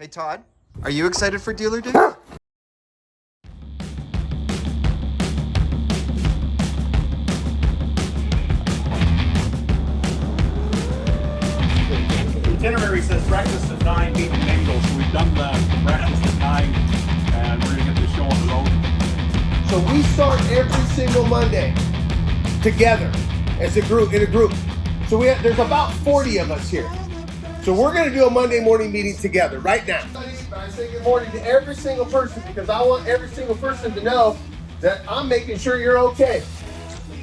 Hey Todd, are you excited for Dealer Day? The itinerary says breakfast at 9, meet and mingle, so we've done the breakfast at 9, and we're going to get the show on the road. So we start every single Monday together as a group, in a group. So there's about 40 of us here. So we're going to do a Monday morning meeting together right now. I say good morning to every single person because I want every single person to know that I'm making sure you're okay.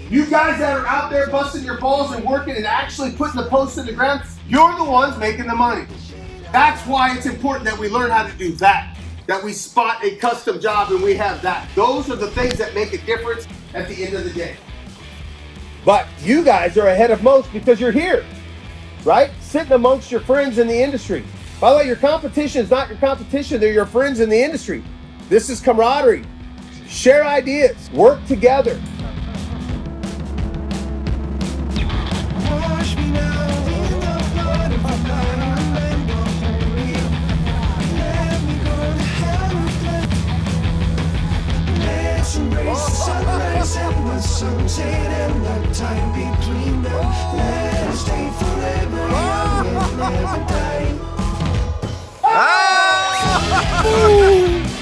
You guys that are out there busting your balls and working and actually putting the posts in the ground, you're the ones making the money. That's why it's important that we learn how to do that we spot a custom job and we have that. Those are the things that make a difference at the end of the day. But you guys are ahead of most because you're here, right? Sitting amongst your friends in the industry. By the way, your competition is not your competition, they're your friends in the industry. This is camaraderie. Share ideas, work together.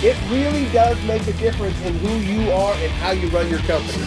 It really does make a difference in who you are and how you run your company.